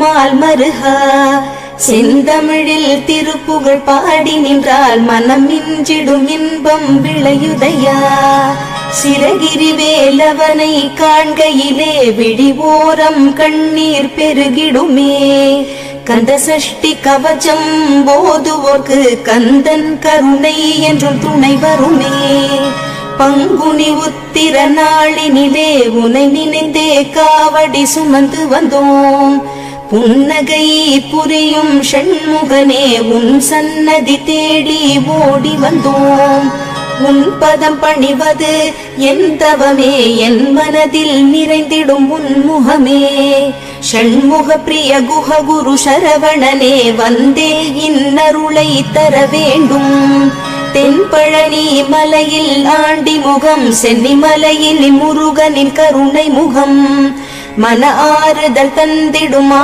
Mall மருகா செந்தமிழில் திருப்புகழ் பாடி நின்றால் மனம் மிஞ்சிடும் இன்பம் விளையுதையா. சிறகிரி வேலவனை காண்கையிலே விழிவோரம் கண்ணீர் பெருகிடுமே. கந்த சஷ்டி கவச்சம் போதுவோர்க்கு கந்தன் கருணை என்றும் துணை வருமே. பங்குனி உத்திர நாளினிலே உனை நினைந்தே காவடி சுமந்து வந்தோம். புன்னகை புரியும் ஷண்முகனே உன் சன்னதி தேடி ஓடி வந்தோம். உன் பதம் பணிவது என் தவமே, என் மனதில் நிறைந்திடும் உன் முகமே. ஷண்முக பிரிய குஹ குரு சரவணனே வந்தே இன்னருளை தர வேண்டும். தென்பழனி மலையில் ஆண்டி முகம், சென்னி மலையில் முருகனின் கருணை முகம், மன ஆறுதல் தந்திடுமா.